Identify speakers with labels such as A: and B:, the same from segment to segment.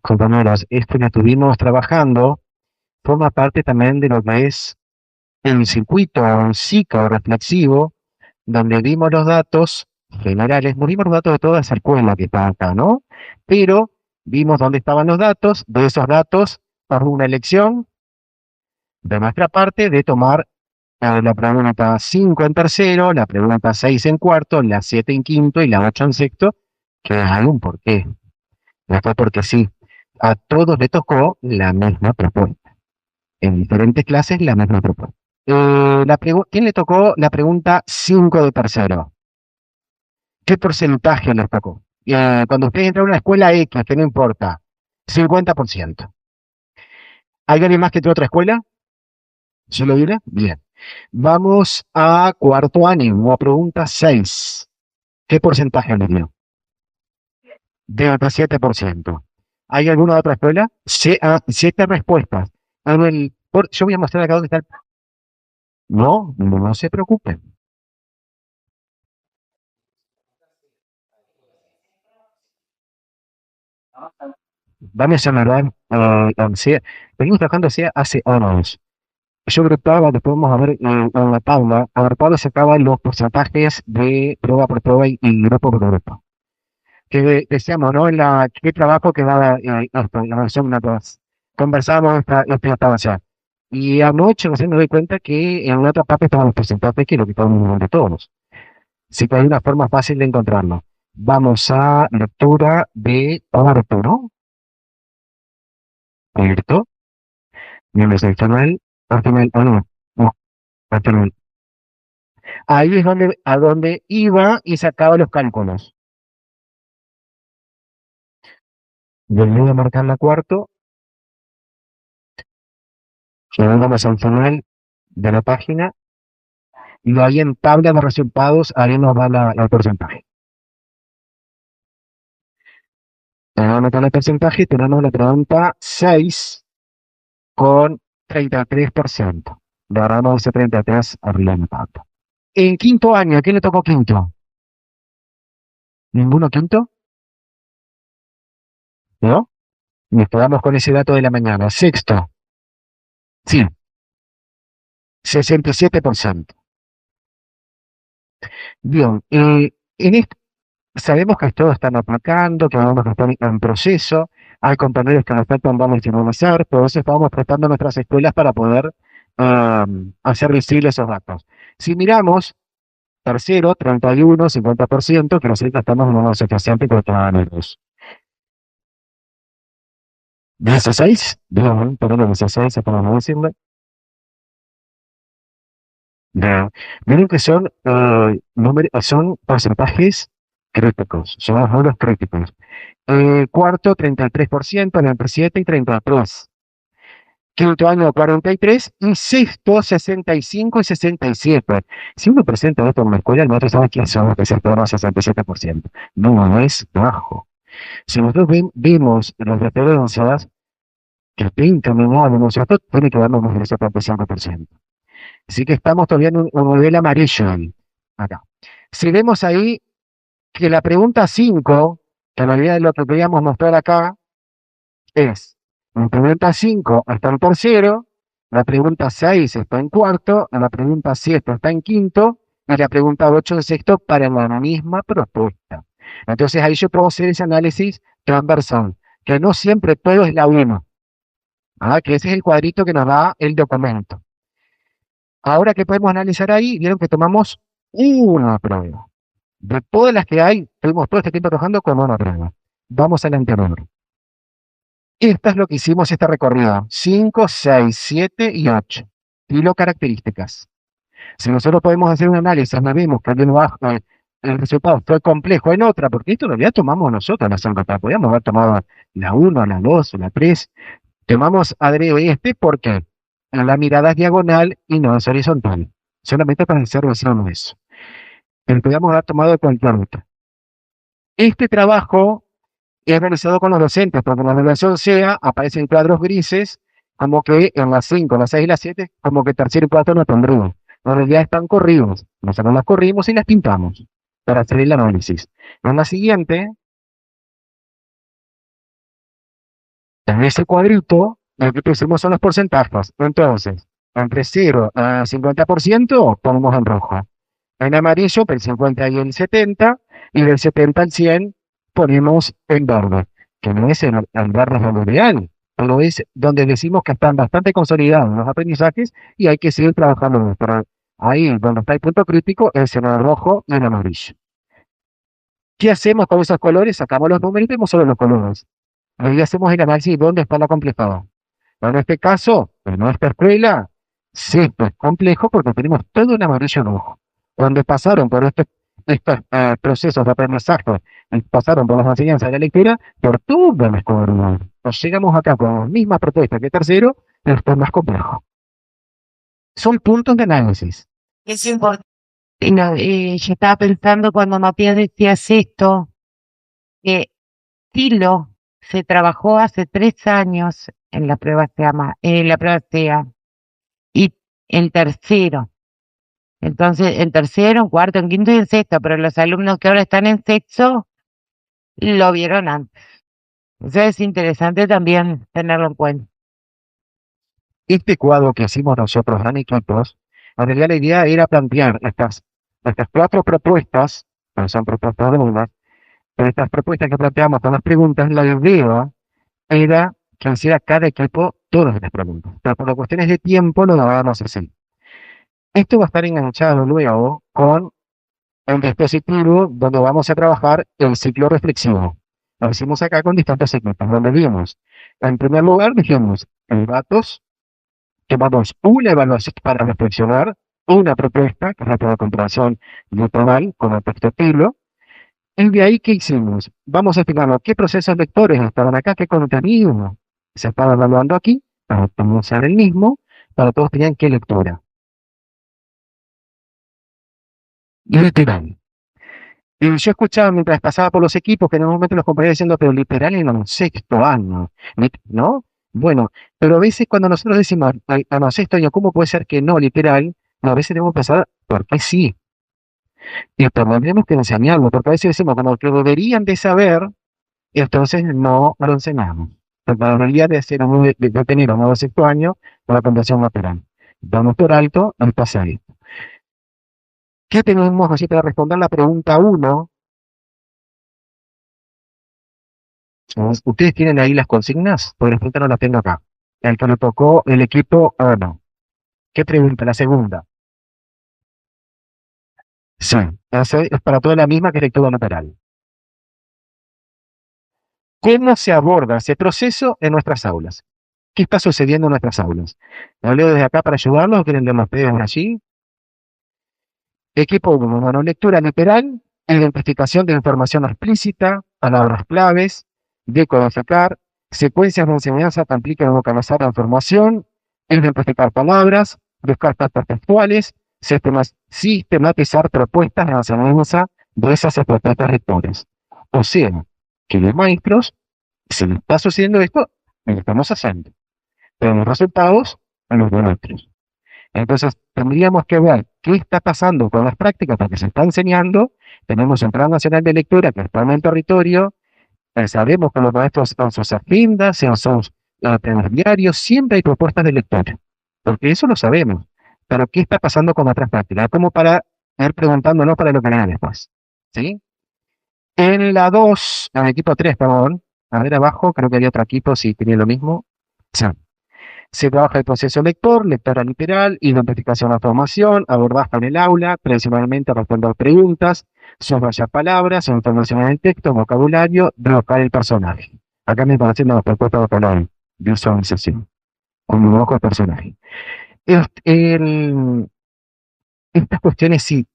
A: Compañeros, esto que estuvimos trabajando forma parte también de lo que es el circuito o el ciclo reflexivo, donde vimos los datos generales, no vimos los datos de toda esa escuela que está acá, ¿no? Pero vimos dónde estaban los datos, de esos datos, para una elección de nuestra parte de tomar la pregunta 5 en tercero, la pregunta 6 en cuarto, la 7 en quinto y la 8 en sexto, que hay un porqué. No fue porque sí. A todos les tocó la misma propuesta. En diferentes clases, la misma propuesta. ¿Quién le tocó la pregunta 5 de tercero? ¿Qué porcentaje les tocó? Cuando ustedes entran a una escuela X, que no importa, 50%. ¿Hay alguien más que entró a otra escuela? ¿Solo una? Bien. Vamos a cuarto año, a pregunta 6. ¿Qué porcentaje les dio? De otro 7%. ¿Hay alguna otra escuela? 7 respuestas. Yo voy a mostrar acá dónde está el... No, no se preocupen. Dame esa verdad, venimos trabajando así hace años. Yo grupaba, después vamos a ver en la tabla, a ver, Pablo sacaba los porcentajes de prueba por prueba y grupo por grupo. Que decíamos, ¿no? ¿Qué trabajo que daba esto, la versión todas. Conversamos, esto ya estaba allá. Y anoche recién me doy cuenta que en la otra parte estaban los porcentajes que lo que estamos de todos. Así que hay una forma fácil de encontrarlo. Vamos a lectura de Arturo. ¿Cierto? Miembros del canal, Arturo, no, Arturo. Ahí es a donde iba y sacaba los cálculos. Yo le voy a marcar la cuarto, llegamos al final de la página y ahí en tabla de resultados, ahí nos da el porcentaje. Tenemos acá el porcentaje, tenemos la pregunta 6 con 33%. Le agarramos ese 33 arriba en la tabla. En quinto año, ¿a quién le tocó quinto? ¿Ninguno quinto? ¿No? Nos quedamos con ese dato de la mañana. Sexto, sí, 67%. Bien, sabemos que todos están aplicando, que vamos a estar en proceso, hay compañeros que nos están mandando a finalizar, por eso estamos prestando nuestras escuelas para poder hacer visibles esos datos. Si miramos, tercero, 31, 50%, que nosotros estamos en una asociación que los 16, bien, perdón, 16, estamos decirle. Ya. Miren que son porcentajes críticos, son los números críticos. Cuarto, 33%, entre 7 y 33. Quinto año, 43. Y sexto, 65 y 67. Si uno presenta esto en una escuela, el maestro sabe quién son, que se torna 67%. No, no es bajo. Si nosotros vemos las referencias que pintan en un anuncio, esto tiene que darnos un 75%. Así que estamos todavía en un nivel amarillo ahí, acá. Si vemos ahí que la pregunta 5, que en realidad es lo que queríamos mostrar acá, es, la pregunta 5 está en tercero, la pregunta 6 está en cuarto, la pregunta 7 está en quinto, y la pregunta 8 en sexto para la misma propuesta. Entonces ahí yo puedo hacer ese análisis transversal, que no siempre todo es la 1, que ese es el cuadrito que nos da el documento. Ahora que podemos analizar ahí, vieron que tomamos una prueba. De todas las que hay, tuvimos todo este tiempo trabajando con una prueba. Vamos al anterior. Esta es lo que hicimos esta recorrida. 5, 6, 7 y 8. Estilo características. Si nosotros podemos hacer un análisis, no vemos que el resultado fue complejo en otra, porque esto en realidad tomamos nosotros la sonrata. Podríamos haber tomado la 1, la 2 o la 3. Tomamos adrede este porque la mirada es diagonal y no es horizontal. Solamente para hacer mención de eso. Pero podríamos haber tomado cualquier otra. Este trabajo es realizado con los docentes, porque en la evaluación SEA aparecen cuadros grises, como que en las 5, las 6 y las 7, como que tercero y cuarto no tendrían. En realidad están corridos. Nosotros las corrimos y las pintamos para hacer el análisis. En la siguiente, En ese cuadrito, lo que pusimos son los porcentajes. Entonces, entre 0 a 50% ponemos en rojo. En amarillo, del 50 y el 70, y del 70 al 100 ponemos en verde, que no es el verde lo ideal, pero es donde decimos que están bastante consolidados los aprendizajes y hay que seguir trabajando. Pero ahí, donde está el punto crítico, es en el rojo y en el amarillo. ¿Qué hacemos con esos colores? Sacamos los números y vemos solo los colores. Ahí hacemos el análisis de dónde está la complejidad. En este caso, en nuestra escuela, sí, es complejo porque tenemos todo un amarillo rojo. Cuando pasaron por estos procesos de aprendizaje, y pasaron por las enseñanzas de la lectura, por todo el escuela. Nos llegamos acá con la misma propuesta que tercero, pero esto es más complejo. Son puntos de análisis.
B: Es importante. No, yo estaba pensando cuando Matías decías esto, que Tilo se trabajó hace 3 años en la prueba SEA, y en tercero. Entonces, en tercero, en cuarto, en quinto y en sexto, pero los alumnos que ahora están en sexto lo vieron antes. Eso es interesante también tenerlo en cuenta.
A: Este cuadro que hicimos nosotros en equipos, en realidad la idea era plantear estas cuatro propuestas, no son propuestas de una, pero estas propuestas que planteamos con las preguntas, la idea era que hiciera cada equipo todas las preguntas. Pero por las cuestiones de tiempo no lo vamos a hacer. Esto va a estar enganchado luego con un dispositivo donde vamos a trabajar el ciclo reflexivo. Lo hicimos acá con distintos segmentos, donde vimos, en primer lugar, dijimos, en datos, tomamos una evaluación para reflexionar, una propuesta, que es la de comparación virtual con el texto estilo, y de ahí, ¿qué hicimos? Vamos a explicar qué procesos lectores estaban acá, qué contenido se estaba evaluando aquí, para todos ser el mismo, para todos tenían qué lectura. Literal. Y yo escuchaba mientras pasaba por los equipos que en un momento los compañeros diciendo, pero literal en un sexto año, ¿no? Bueno, pero a veces cuando nosotros decimos, a un sexto año, ¿cómo puede ser que no literal? No, a veces tenemos que pensar, ¿por qué sí? Y tendríamos que enseñarlo, porque a veces decimos, como que deberían de saber, y entonces no lo enseñamos. Porque la realidad de ser de tener un nuevo sexto año con la puntuación lateral. Vamos por alto, al pasar. ¿Qué tenemos así para responder la pregunta 1? Ustedes tienen ahí las consignas, porque la pregunta no la tengo acá. El que le tocó el equipo, no. ¿Qué pregunta? La segunda. Sí, esa es para toda la misma que lectura lateral. ¿Cómo se aborda ese proceso en nuestras aulas? ¿Qué está sucediendo en nuestras aulas? Lo leo desde acá para ayudarlos, quieren leerlo ustedes allí. Equipo 1, lectura literal, identificación de información explícita, palabras claves, decodificar, secuencias de enseñanza que implican localizar la información, identificar palabras, buscar datos textuales, sistematizar propuestas de enseñanza de esas estrategias lectores. O sea, que los maestros, si les está sucediendo esto, lo estamos haciendo, pero los resultados en los de nuestros. Entonces, tendríamos que ver qué está pasando con las prácticas porque se está enseñando. Tenemos un Plan Nacional de Lectura que está en el territorio. Sabemos que los maestros en sus agendas, en sus temas diarios, siempre hay propuestas de lectura. Porque eso lo sabemos. Pero, ¿qué está pasando con otras prácticas? Como para ir preguntándonos para lo que viene después. ¿Sí? En la 2, en el equipo 3, perdón. A ver abajo, creo que había otro equipo, si tenía lo mismo. Sí. Se trabaja el proceso lector, lectura literal, identificación de información, abordaje en el aula, tradicionalmente responder preguntas, subrayar palabras, información en el texto, vocabulario, dibujar el personaje. Acá me parece una propuesta de vocabulario, visualización, con dibujo del personaje. Estas cuestiones sí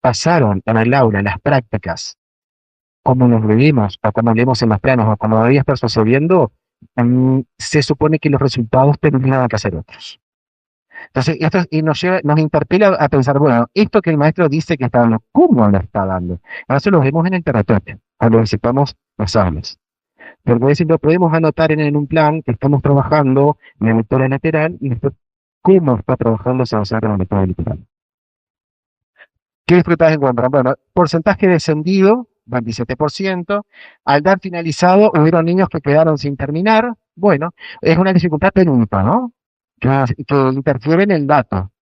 A: pasaron en el aula, en las prácticas, como nos vivimos, o como leemos en los planos, o como debería estar sucediendo, se supone que los resultados tendrían que ser otros. Entonces, esto nos interpela a pensar, bueno, esto que el maestro dice que está dando, ¿cómo lo está dando? Eso lo vemos en el territorio, cuando visitamos los aulas. Porque decir, lo podemos anotar en un plan que estamos trabajando en la lectura lateral y después, ¿cómo está trabajando ese docente en la lectura lateral? ¿Qué dificultades encuentran? Bueno, porcentaje descendido, 27%. Al dar finalizado, hubieron niños que quedaron sin terminar, Bueno, es una dificultad técnica, ¿no? Que interfiere en el dato.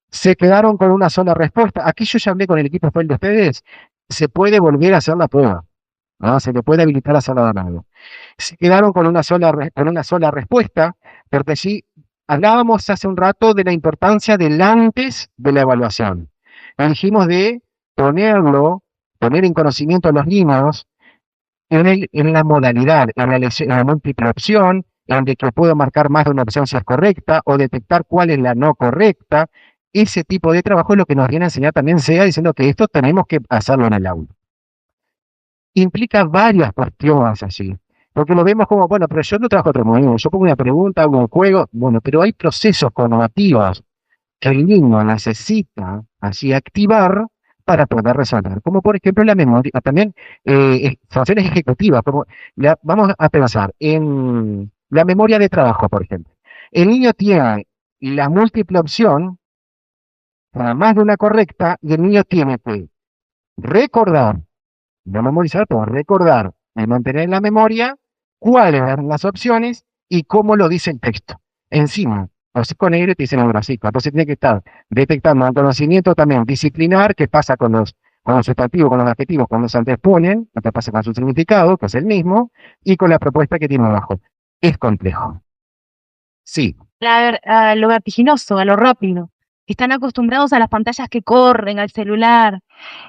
A: Se quedaron con una sola respuesta. Aquí yo ya hablé con el equipo de ustedes. Se puede volver a hacer la prueba, ¿no? Se le puede habilitar a hacerla de nuevo. Se quedaron con una sola respuesta, porque sí, hablábamos hace un rato de la importancia del antes de la evaluación. Dijimos de poner en conocimiento a los niños en la modalidad, en la múltiple opción, en de que puedo marcar más de una opción si es correcta, o detectar cuál es la no correcta. Ese tipo de trabajo es lo que nos viene a enseñar también SEA, diciendo que esto tenemos que hacerlo en el aula. Implica varias cuestiones allí. Porque lo vemos como, bueno, pero yo no trabajo otro modo, yo pongo una pregunta, hago un juego, bueno, pero hay procesos cognitivos que el niño necesita así activar para poder resolver. Como por ejemplo la memoria, también funciones ejecutivas, como vamos a pensar en la memoria de trabajo, por ejemplo. El niño tiene la múltiple opción, para más de una correcta, y el niño tiene que recordar, no memorizar, pero recordar y mantener en la memoria cuáles eran las opciones y cómo lo dice el texto. Encima, los negro te dicen neurociclo. Entonces tiene que estar detectando el conocimiento también disciplinar, qué pasa con los sustantivos, con los adjetivos, cuando se anteponen, lo que pasa con su significado, que es el mismo, y con la propuesta que tiene abajo. Es complejo. Sí,
C: A lo vertiginoso, a lo rápido. Están acostumbrados a las pantallas que corren, al celular.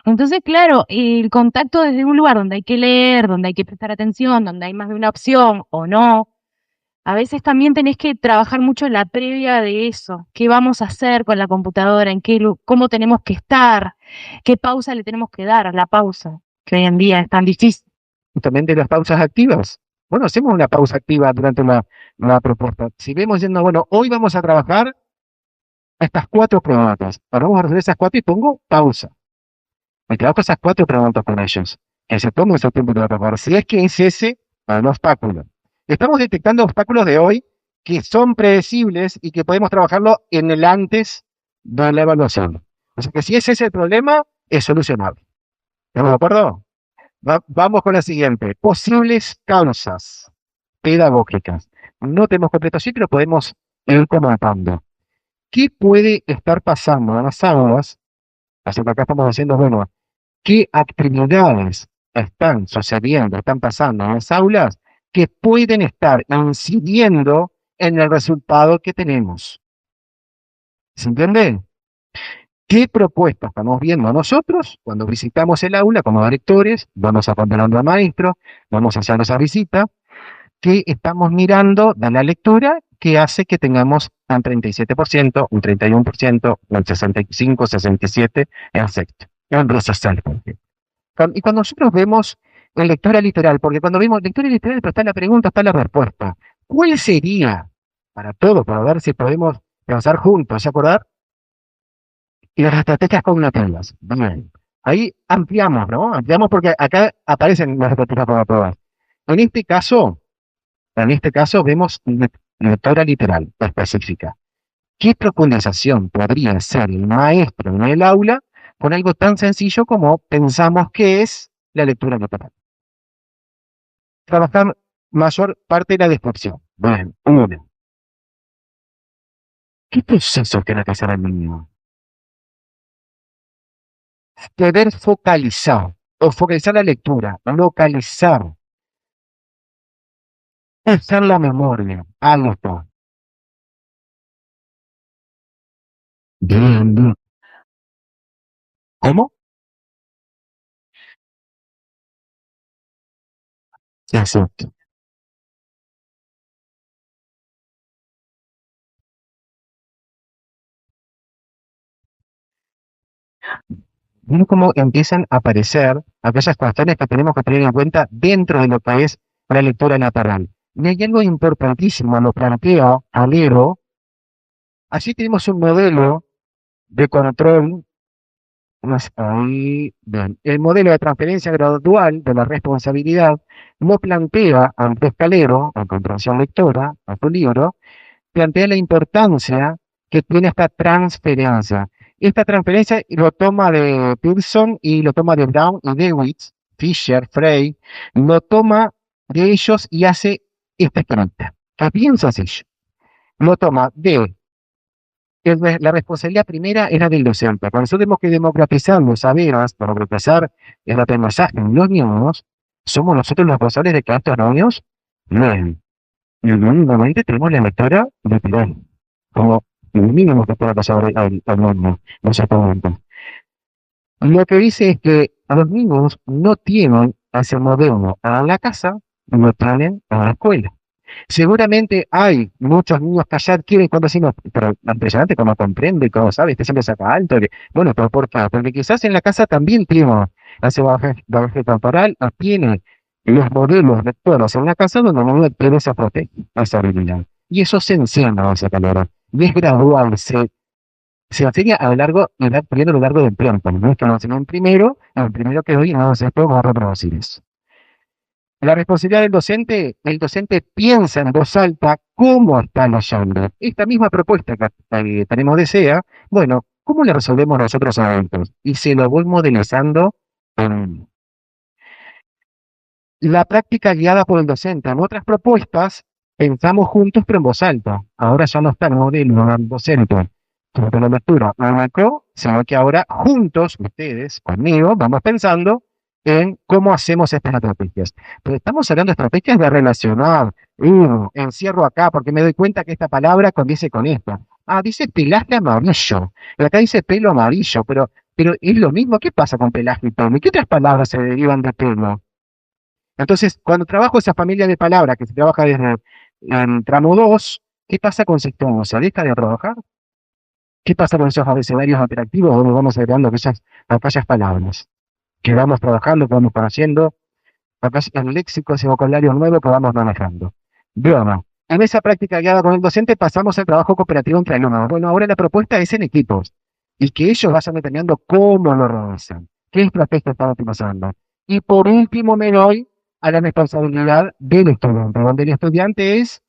C: Entonces, claro, el contacto desde un lugar donde hay que leer, donde hay que prestar atención, donde hay más de una opción o no. A veces también tenés que trabajar mucho en la previa de eso. ¿Qué vamos a hacer con la computadora? ¿Cómo tenemos que estar? ¿Qué pausa le tenemos que dar a la pausa? Que hoy en día es tan difícil.
A: justamente las pausas activas. Bueno, hacemos una pausa activa durante la propuesta. Si vemos diciendo, bueno, hoy vamos a trabajar estas cuatro preguntas. Ahora vamos a resolver esas cuatro y pongo pausa. Me trabajo esas cuatro preguntas con ellos. Que se tome su tiempo para preparar. Si es que es ese el obstáculo. Estamos detectando obstáculos de hoy que son predecibles y que podemos trabajarlo en el antes de la evaluación. O sea que si ese es el problema, es solucionable. ¿Estamos de acuerdo? Vamos con la siguiente. Posibles causas pedagógicas. No tenemos completo sí, pero podemos ir comentando. ¿Qué puede estar pasando en las aulas? Así que acá estamos diciendo, bueno, ¿qué actividades están sucediendo, están pasando en las aulas que pueden estar incidiendo en el resultado que tenemos? ¿Se entiende? ¿Qué propuestas estamos viendo nosotros cuando visitamos el aula como directores? Vamos acompañando al maestro, vamos haciendo esa visita, que estamos mirando de la lectura que hace que tengamos un 37%, un 31%, un 65, 67% en sexto, en Rosasal, por ejemplo. Y cuando nosotros vemos en lectura literal, porque cuando vemos lectura literal, pero está la pregunta, está la respuesta. ¿Cuál sería para todos, para ver si podemos pensar juntos, ¿se acordar? Y las estrategias cognitivas. Bien. Ahí ampliamos, ¿no? Ampliamos porque acá aparecen las estrategias para probar. En este caso, vemos lectura literal específica. ¿Qué profundización podría hacer el maestro en el aula con algo tan sencillo como pensamos que es la lectura literal? Trabajar mayor parte de la descripción. Bueno, uno. ¿Qué proceso tiene que hacer el niño? Poder focalizar, o focalizar la lectura, localizar, hacer la memoria, algo. Bien, bien. ¿Cómo? Exacto. Miren cómo empiezan a aparecer aquellas cuestiones que tenemos que tener en cuenta dentro de lo que es la lectura lateral. Y hay algo importantísimo, lo planteo Alero. Así tenemos un modelo de control, ahí, bien. El modelo de transferencia gradual de la responsabilidad lo plantea ante Calero, en comprensión lectora, a tu libro, plantea la importancia que tiene esta transferencia. Esta transferencia lo toma de Pearson y lo toma de Brown y Dewitz, Fisher, Frey, lo toma de ellos y hace esta escalita. Es bien sencillo. Lo toma de la responsabilidad primera era del docente. Por eso tenemos que democratizar los saberes, para democratizar el aprendizaje en los niños. Somos nosotros los responsables de que estos niños leen. Y normalmente tenemos la lectora de tirar, como el mínimo que pueda pasar al niño en ese momento. Lo que dice es que a los niños no tienen ese modelo a la casa, lo traen a la escuela. Seguramente hay muchos niños que allá adquieren conocimientos, pero impresionante cómo comprende, cómo sabe, este siempre saca alto. Bueno, pero ¿por qué? Porque quizás en la casa también tiene ese bagaje temporal, o tiene los modelos lectores en la casa donde no tiene esa esa habilidad. Y eso se enseña a esa calor. Y es gradual, se enseña a lo largo, aprendiendo a lo largo del tiempo. No es que lo enseñan primero, el primero que doy, no, después vamos a reproducir eso. La responsabilidad del docente, el docente piensa en voz alta cómo está leyendo. Esta misma propuesta que tenemos de SEA, bueno, ¿cómo la resolvemos nosotros adentros? Y se lo voy modelizando en la práctica guiada por el docente. En otras propuestas, pensamos juntos pero en voz alta. Ahora ya no está el modelo del docente, pero la lectura arrancó, sino que ahora juntos, ustedes, conmigo, vamos pensando en cómo hacemos estas estrategias. Pero estamos hablando de estrategias de relacionar. Encierro acá porque me doy cuenta que esta palabra condice con esta. Ah, dice pelaje amarillo. Pero acá dice pelo amarillo, pero es lo mismo. ¿Qué pasa con pelaje y pelo? ¿Y qué otras palabras se derivan de pelo? Entonces, cuando trabajo esa familia de palabras que se trabaja desde en tramo 2, ¿qué pasa con sector 1? ¿Se deja de trabajar? ¿Qué pasa con esos abecedarios interactivos donde vamos agregando aquellas palabras que vamos trabajando, que vamos conociendo, el léxico, ese vocabulario nuevo que vamos manejando? Broma. En esa práctica guiada con el docente pasamos al trabajo cooperativo entre alumnos. Bueno, ahora la propuesta es en equipos y que ellos vayan determinando cómo lo realizan, qué estrategia están utilizando. Y por último me doy a la responsabilidad del estudiante, donde el estudiante es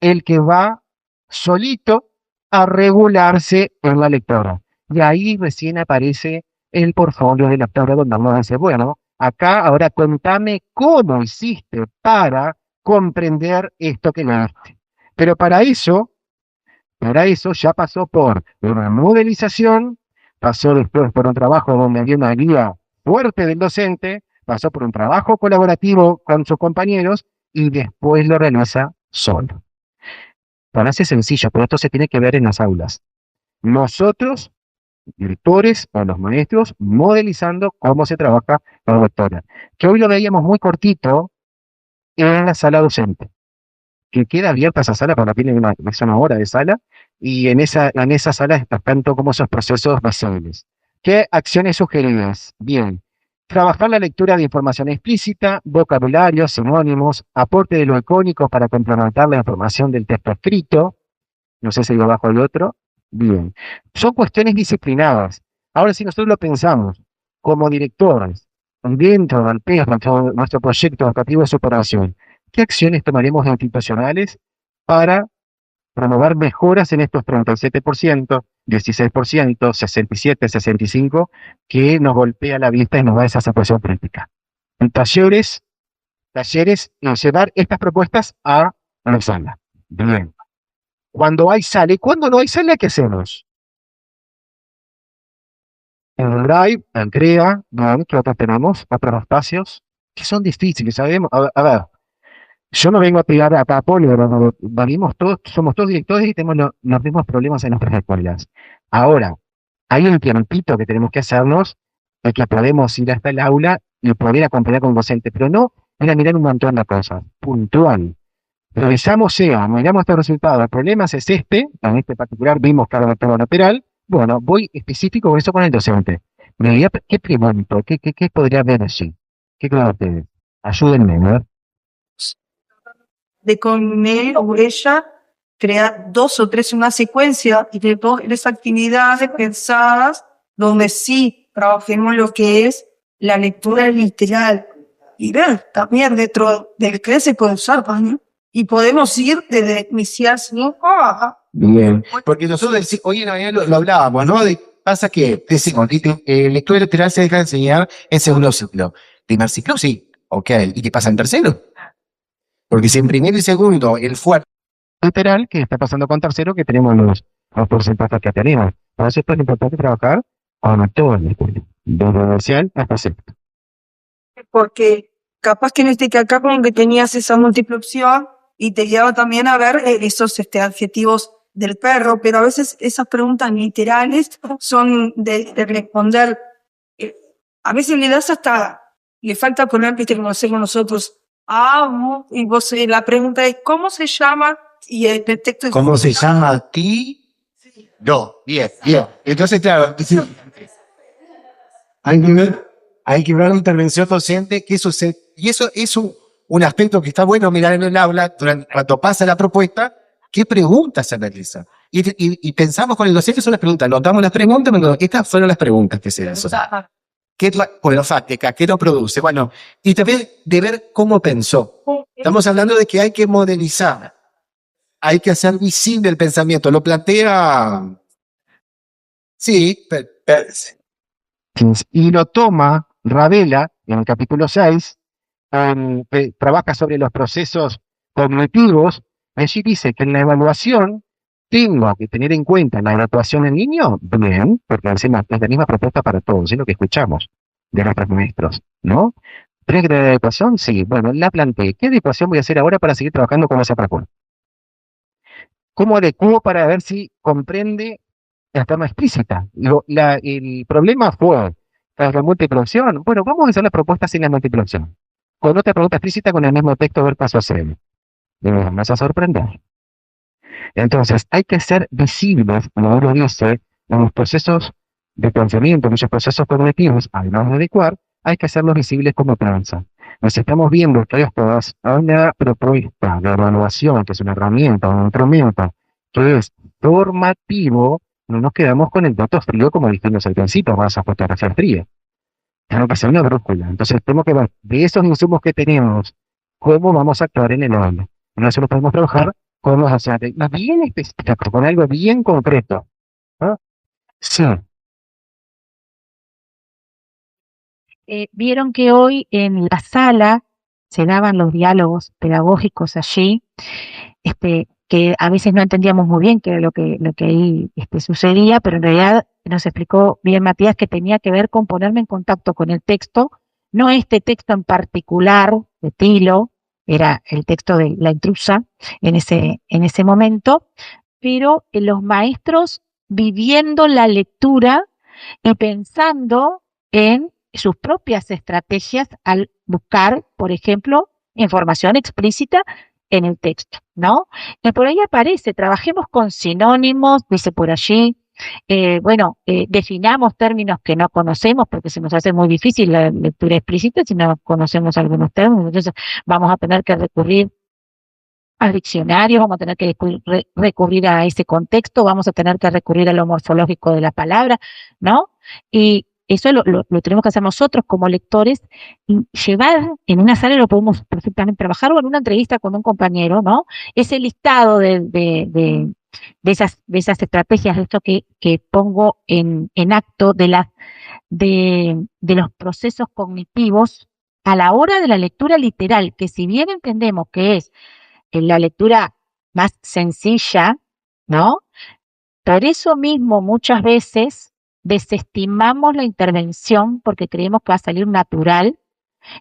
A: el que va solito a regularse en la lectora. Y ahí recién aparece el portfolio de la lectora donde nos dice, bueno, acá ahora contame cómo hiciste para comprender esto que leíste. Pero para eso ya pasó por una modelización, pasó después por un trabajo donde había una guía fuerte del docente, pasó por un trabajo colaborativo con sus compañeros y después lo realiza solo. Parece sencillo, pero esto se tiene que ver en las aulas. Nosotros, directores o los maestros, modelizando cómo se trabaja la lectora. Que hoy lo veíamos muy cortito en la sala docente, que queda abierta esa sala, porque tiene una hora de sala, y en esa sala están todos como esos procesos basables. ¿Qué acciones sugeridas? Bien, trabajar la lectura de información explícita, vocabulario, sinónimos, aporte de lo icónico para complementar la información del texto escrito. No sé si lo bajo el otro. Bien. Son cuestiones disciplinadas. Ahora, si nosotros lo pensamos como directores, dentro del PES, nuestro proyecto educativo de superación, ¿qué acciones tomaremos institucionales para promover mejoras en estos 37%, 16%, 67%, 65%, que nos golpea la vista y nos da esa situación crítica? En talleres, llevar estas propuestas a la sala. Bien. Cuando hay sala, y cuando no hay sala, ¿qué hacemos? En el Drive, en CREA, ¿no? Que otros tenemos, otros espacios, que son difíciles, sabemos. A ver, yo no vengo a tirar a Poli, pero venimos todos, somos todos directores y tenemos los mismos problemas en nuestras escuelas. Ahora, hay un tiempito que tenemos que hacernos, de que podemos ir hasta el aula y poder acompañar con el docente, pero no mirar un montón de cosas, puntual. Revisamos SEA, miramos estos resultados. El problema es este, en este particular vimos cada vector lateral. Bueno, voy específico con eso con el docente. ¿Qué pregunto? ¿Qué podría haber allí? ¿Qué creen ustedes? Ayúdenme, ¿no?
D: De con él o ella crear 2 o 3 una secuencia y de 2 o 3 actividades pensadas donde sí trabajemos lo que es la lectura literal y ver también dentro del que se puede usar también y podemos ir desde iniciarse
E: Bien, porque nosotros hoy en la mañana lo hablábamos, ¿no? Pasa que decimos, lectura lateral se deja de enseñar en segundo ciclo. Primer ciclo, sí, ok. ¿Y qué pasa en tercero? Porque si en primero y segundo el fuerte
A: literal que está pasando con tercero, que tenemos los porcentajes que tenemos. Por eso es importante trabajar con todo el escuela, desde inicial hasta sexto.
D: Porque capaz que en que acá como que tenías esa múltiple opción y te llevaba también a ver esos adjetivos del perro, pero a veces esas preguntas literales son de responder. A veces le das hasta, le falta poner, viste, como hacemos nosotros, y vos la pregunta es, ¿cómo se llama? Y el texto es,
E: ¿cómo se llama a ti? No, bien, bien. Entonces, claro, hay que ver una intervención docente, que eso y eso es un aspecto que está bueno mirar en el aula cuando pasa la propuesta, qué preguntas se analizan. Y pensamos con el docente son las preguntas, notamos las preguntas, pero estas fueron las preguntas que se hacen. ¿Qué es la polifáctica? ¿Qué lo produce? Bueno, y también de ver cómo pensó. Estamos hablando de que hay que modelizar, hay que hacer visible el pensamiento. Lo plantea. Sí,
A: Y lo toma Ravela en el capítulo 6, que trabaja sobre los procesos cognitivos. Allí dice que en la evaluación tengo que tener en cuenta la evaluación en niño, bien, porque encima es la misma propuesta para todos, es lo que escuchamos de nuestros maestros, ¿no? ¿Tiene que tener adecuación? Sí, bueno, la planteé. ¿Qué adecuación voy a hacer ahora para seguir trabajando con esa práctica? ¿Cómo adecuo para ver si comprende la forma explícita? El problema fue, tras la múltiple opción, bueno, vamos a hacer la propuesta sin la múltiple opción. Con otra pregunta explícita con el mismo texto, ver paso a cero. Me vas a sorprender. Entonces, hay que ser visibles, como lo dice, en los procesos de pensamiento, en esos procesos cognitivos, además de adecuar, hay que hacerlos visibles como tranza. Nos estamos viendo que todas una propuesta de evaluación, que es una herramienta, un instrumento, que es formativo, no nos quedamos con el dato frío, como dijimos al principio, vas a fotografía fría. Tenemos que hacer una brújula. Entonces, tenemos que ver de esos insumos que tenemos, cómo vamos a actuar en el aula. En eso lo podemos trabajar con los hacer más bien específico, con algo bien concreto. ¿Ah? Sí,
C: Vieron que hoy en la sala se daban los diálogos pedagógicos allí, que a veces no entendíamos muy bien qué era lo que ahí sucedía, pero en realidad nos explicó bien Matías que tenía que ver con ponerme en contacto con el texto, no este texto en particular de Tilo, era el texto de La intrusa en ese momento, pero los maestros viviendo la lectura y pensando en sus propias estrategias al buscar, por ejemplo, información explícita en el texto, ¿no? Y por ahí aparece, trabajemos con sinónimos, dice por allí, definamos términos que no conocemos porque se nos hace muy difícil la lectura explícita si no conocemos algunos términos, entonces vamos a tener que recurrir al diccionario, vamos a tener que recurrir a ese contexto, vamos a tener que recurrir a lo morfológico de la palabra, ¿no? Y eso lo tenemos que hacer nosotros como lectores y llevar en una sala, lo podemos perfectamente trabajar, o en una entrevista con un compañero, ¿no? Ese listado de esas estrategias, de esto que pongo en acto de los procesos cognitivos a la hora de la lectura literal, que si bien entendemos que es la lectura más sencilla, ¿no? Por eso mismo muchas veces desestimamos la intervención porque creemos que va a salir natural.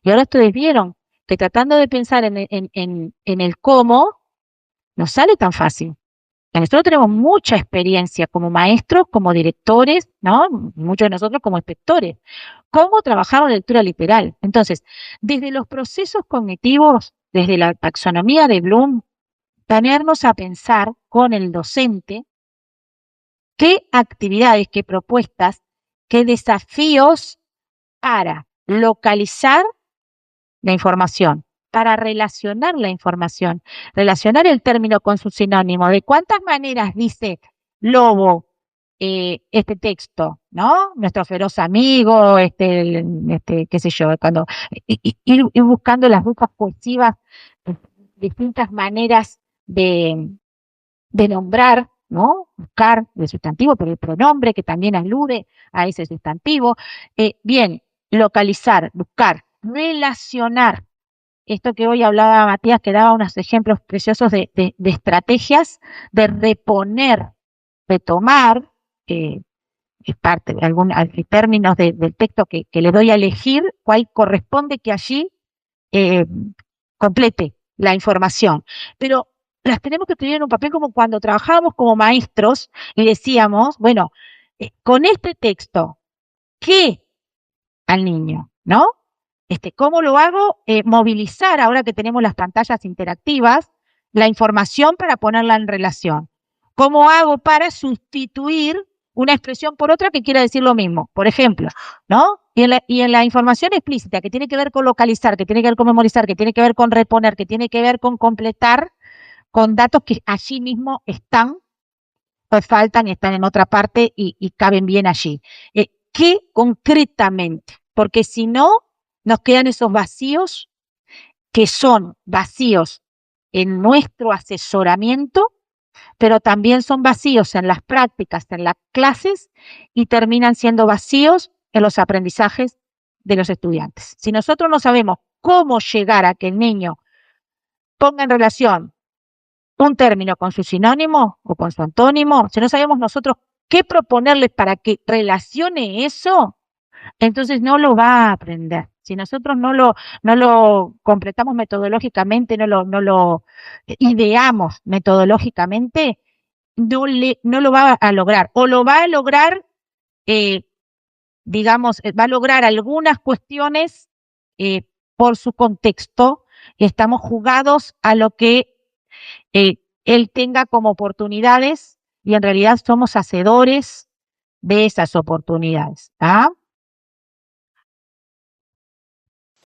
C: Y ahora ustedes vieron que tratando de pensar en el cómo, no sale tan fácil. Y nosotros tenemos mucha experiencia como maestros, como directores, ¿no? Muchos de nosotros como inspectores. ¿Cómo trabajamos la lectura literal? Entonces, desde los procesos cognitivos, desde la taxonomía de Bloom, ponernos a pensar con el docente qué actividades, qué propuestas, qué desafíos para localizar la información, para relacionar la información, relacionar el término con su sinónimo, de cuántas maneras dice Lobo este texto, ¿no? Nuestro feroz amigo, qué sé yo, cuando ir buscando las rutas cohesivas, distintas maneras de nombrar, ¿no? Buscar el sustantivo, pero el pronombre que también alude a ese sustantivo. Bien, localizar, buscar, relacionar
F: esto que hoy hablaba Matías, que daba unos ejemplos preciosos de estrategias de reponer, retomar, es parte de términos del texto que le doy a elegir, cuál corresponde que allí complete la información. Pero las tenemos que escribir en un papel como cuando trabajábamos como maestros y decíamos, bueno, con este texto, ¿qué al niño? ¿No? ¿Cómo lo hago? Movilizar, ahora que tenemos las pantallas interactivas, la información para ponerla en relación. ¿Cómo hago para sustituir una expresión por otra que quiera decir lo mismo? Por ejemplo, ¿no? Y en la información explícita, que tiene que ver con localizar, que tiene que ver con memorizar, que tiene que ver con reponer, que tiene que ver con completar, con datos que allí mismo están, pues faltan, están en otra parte y caben bien allí. ¿Qué concretamente? Porque si no, nos quedan esos vacíos que son vacíos en nuestro asesoramiento, pero también son vacíos en las prácticas, en las clases, y terminan siendo vacíos en los aprendizajes de los estudiantes. Si nosotros no sabemos cómo llegar a que el niño ponga en relación un término con su sinónimo o con su antónimo, si no sabemos nosotros qué proponerles para que relacione eso, entonces no lo va a aprender. Si nosotros no lo completamos metodológicamente, no lo ideamos metodológicamente, no lo va a lograr. O lo va a lograr, va a lograr algunas cuestiones por su contexto, y estamos jugados a lo que él tenga como oportunidades, y en realidad somos hacedores de esas oportunidades. ¿Ah?